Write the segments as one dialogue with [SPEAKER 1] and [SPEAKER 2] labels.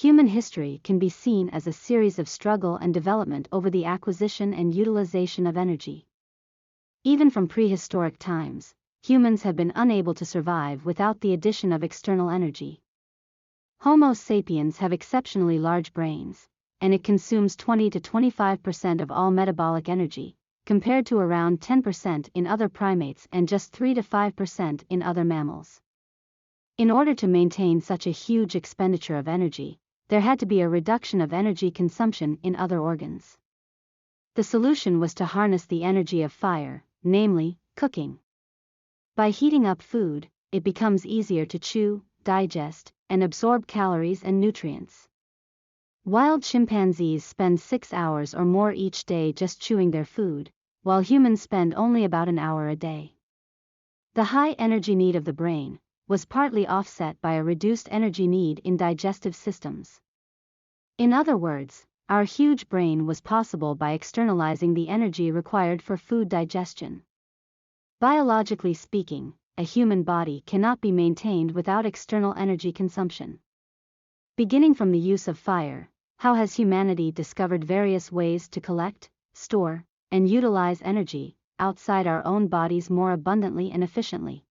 [SPEAKER 1] human history can be seen as a series of struggle and development over the acquisition and utilization of energy. Even from prehistoric times, humans have been unable to survive without the addition of external energy. Homo sapiens have exceptionally large brains, and it consumes 20 to 25% of all metabolic energy, compared to around 10% in other primates and just 3 to 5% in other mammals. In order to maintain such a huge expenditure of energy, there had to be a reduction of energy consumption in other organs. The solution was to harness the energy of fire, namely, cooking. By heating up food, it becomes easier to chew, digest, and absorb calories and nutrients. Wild chimpanzees spend 6 hours or more each day just chewing their food, while humans spend only about an hour a day. The high energy need of the brain was partly offset by a reduced energy need in digestive systems. In other words, our huge brain was possible by externalizing the energy required for food digestion. Biologically speaking, a human body cannot be maintained without external energy consumption. Beginning from the use of fire, how has humanity discovered various ways to collect, store, and utilize energy outside our own bodies more abundantly and efficiently?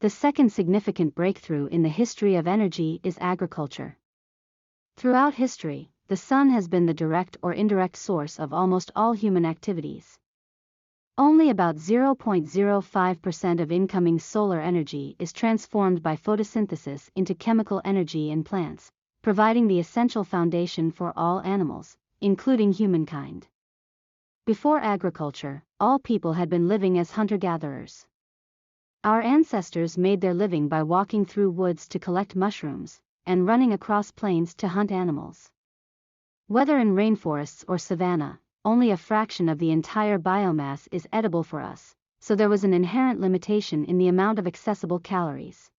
[SPEAKER 1] The second significant breakthrough in the history of energy is agriculture. Throughout history, the sun has been the direct or indirect source of almost all human activities. Only about 0.05% of incoming solar energy is transformed by photosynthesis into chemical energy in plants, providing the essential foundation for all animals, including humankind. Before agriculture, all people had been living as hunter-gatherers. Our ancestors made their living by walking through woods to collect mushrooms, and running across plains to hunt animals. Whether in rainforests or savanna, only a fraction of the entire biomass is edible for us, so there was an inherent limitation in the amount of accessible calories.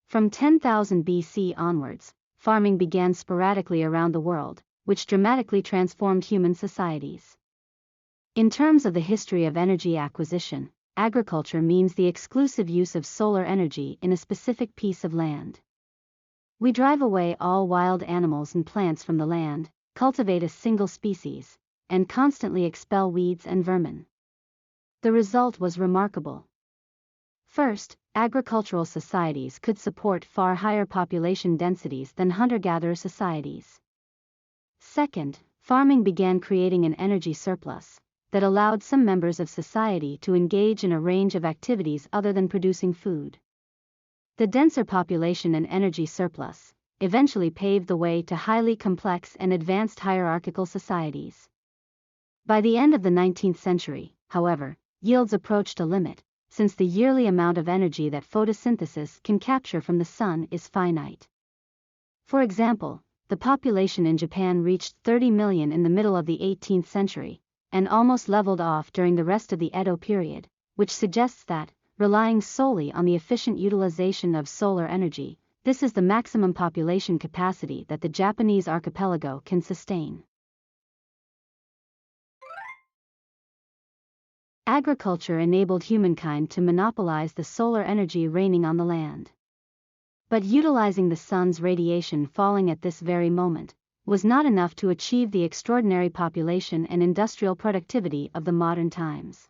[SPEAKER 1] From 10,000 BC onwards, farming began sporadically around the world, which dramatically transformed human societies. In terms of the history of energy acquisition, agriculture means the exclusive use of solar energy in a specific piece of land. We drive away all wild animals and plants from the land, cultivate a single species, and constantly expel weeds and vermin. The result was remarkable. First, agricultural societies could support far higher population densities than hunter-gatherer societies. Second, farming began creating an energy surplus that allowed some members of society to engage in a range of activities other than producing food. The denser population and energy surplus eventually paved the way to highly complex and advanced hierarchical societies. By the end of the 19th century, however, yields approached a limit, since the yearly amount of energy that photosynthesis can capture from the sun is finite. For example, the population in Japan reached 30 million in the middle of the 18th century, and almost leveled off during the rest of the Edo period, which suggests that, relying solely on the efficient utilization of solar energy, this is the maximum population capacity that the Japanese archipelago can sustain. Agriculture enabled humankind to monopolize the solar energy raining on the land. But utilizing the sun's radiation falling at this very moment was not enough to achieve the extraordinary population and industrial productivity of the modern times.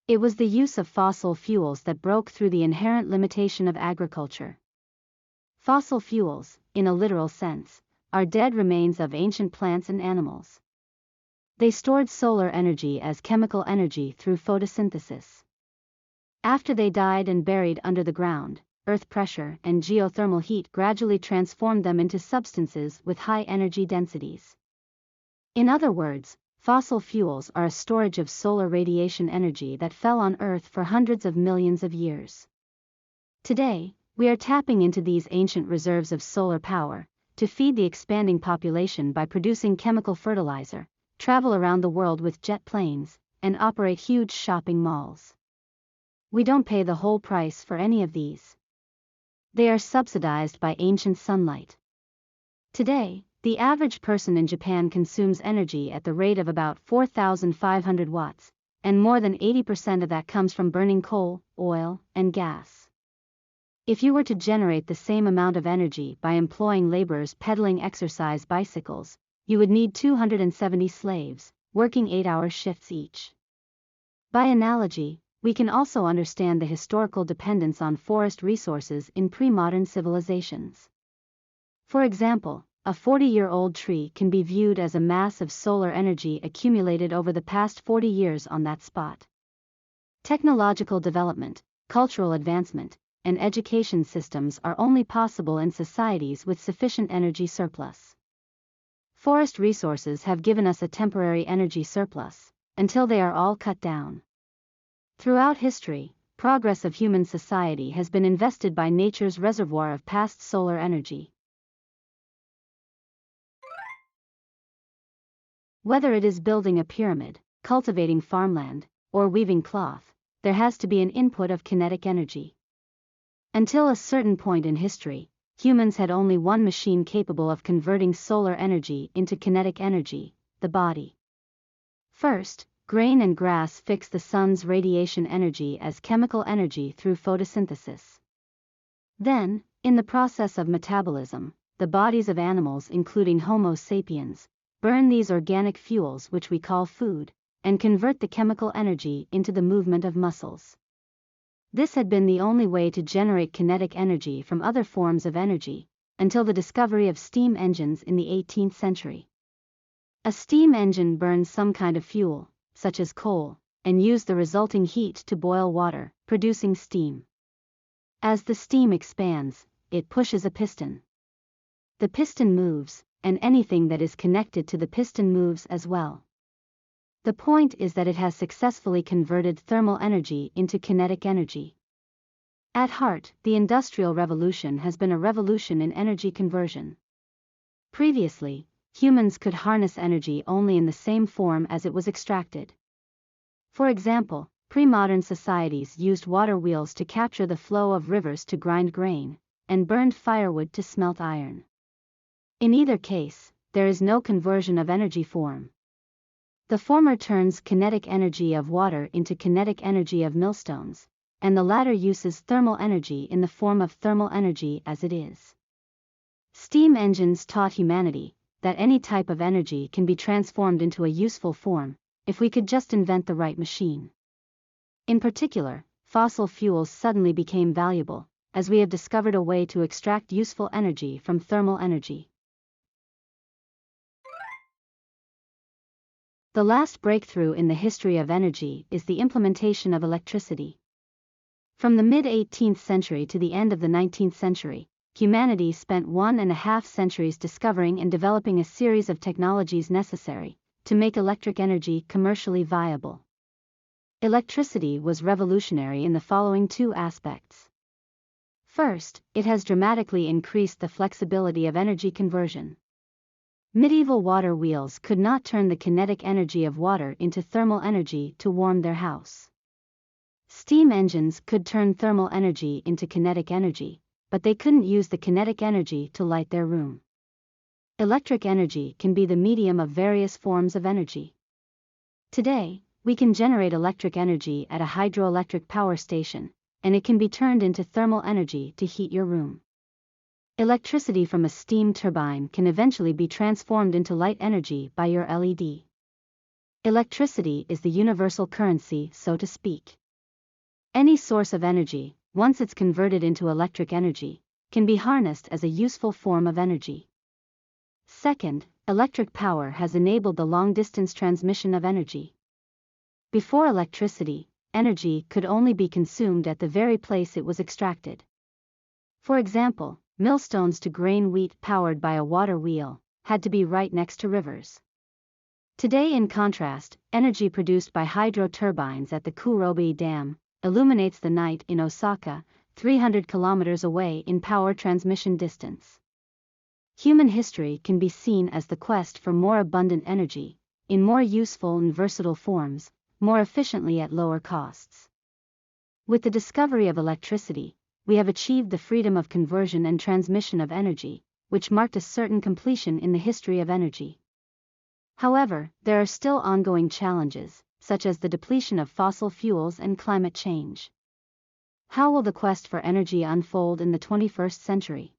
[SPEAKER 1] It was the use of fossil fuels that broke through the inherent limitation of agriculture. Fossil fuels, in a literal sense, are dead remains of ancient plants and animals. They stored solar energy as chemical energy through photosynthesis. After they died and buried under the ground, earth pressure and geothermal heat gradually transformed them into substances with high energy densities. In other words, fossil fuels are a storage of solar radiation energy that fell on Earth for hundreds of millions of years. Today, we are tapping into these ancient reserves of solar power to feed the expanding population by producing chemical fertilizer, travel around the world with jet planes, and operate huge shopping malls. We don't pay the whole price for any of these. They are subsidized by ancient sunlight. Today, the average person in Japan consumes energy at the rate of about 4,500 watts, and more than 80% of that comes from burning coal, oil, and gas. If you were to generate the same amount of energy by employing laborers pedaling exercise bicycles, you would need 270 slaves, working 8-hour shifts each. By analogy, we can also understand the historical dependence on forest resources in pre-modern civilizations. For example, a 40-year-old tree can be viewed as a mass of solar energy accumulated over the past 40 years on that spot. Technological development, cultural advancement, and education systems are only possible in societies with sufficient energy surplus. Forest resources have given us a temporary energy surplus, until they are all cut down. Throughout history, progress of human society has been invested by nature's reservoir of past solar energy. Whether it is building a pyramid, cultivating farmland, or weaving cloth, there has to be an input of kinetic energy. Until a certain point in history, humans had only one machine capable of converting solar energy into kinetic energy, the body. First, grain and grass fix the sun's radiation energy as chemical energy through photosynthesis. Then, in the process of metabolism, the bodies of animals including Homo sapiens, burn these organic fuels which we call food, and convert the chemical energy into the movement of muscles. This had been the only way to generate kinetic energy from other forms of energy, until the discovery of steam engines in the 18th century. A steam engine burns some kind of fuel, such as coal, and used the resulting heat to boil water, producing steam. As the steam expands, it pushes a piston. The piston moves, and anything that is connected to the piston moves as well. The point is that it has successfully converted thermal energy into kinetic energy. At heart, the Industrial Revolution has been a revolution in energy conversion. Previously, humans could harness energy only in the same form as it was extracted. For example, pre-modern societies used water wheels to capture the flow of rivers to grind grain, and burned firewood to smelt iron. In either case, there is no conversion of energy form. The former turns kinetic energy of water into kinetic energy of millstones, and the latter uses thermal energy in the form of thermal energy as it is. Steam engines taught humanity that any type of energy can be transformed into a useful form, if we could just invent the right machine. In particular, fossil fuels suddenly became valuable, as we have discovered a way to extract useful energy from thermal energy. The last breakthrough in the history of energy is the implementation of electricity. From the mid-18th century to the end of the 19th century, humanity spent 1.5 centuries discovering and developing a series of technologies necessary to make electric energy commercially viable. Electricity was revolutionary in the following two aspects. First, it has dramatically increased the flexibility of energy conversion. Medieval water wheels could not turn the kinetic energy of water into thermal energy to warm their house. Steam engines could turn thermal energy into kinetic energy, but they couldn't use the kinetic energy to light their room. Electric energy can be the medium of various forms of energy. Today, we can generate electric energy at a hydroelectric power station, and it can be turned into thermal energy to heat your room. Electricity from a steam turbine can eventually be transformed into light energy by your LED. Electricity is the universal currency, so to speak. Any source of energy, once it's converted into electric energy, can be harnessed as a useful form of energy. Second, electric power has enabled the long-distance transmission of energy. Before electricity, energy could only be consumed at the very place it was extracted. For example, millstones to grain wheat powered by a water wheel had to be right next to rivers. Today, in contrast, energy produced by hydro turbines at the Kurobe Dam illuminates the night in Osaka, 300 kilometers away in power transmission distance. Human history can be seen as the quest for more abundant energy, in more useful and versatile forms, more efficiently at lower costs. With the discovery of electricity, we have achieved the freedom of conversion and transmission of energy, which marked a certain completion in the history of energy. However, there are still ongoing challenges, such as the depletion of fossil fuels and climate change. How will the quest for energy unfold in the 21st century?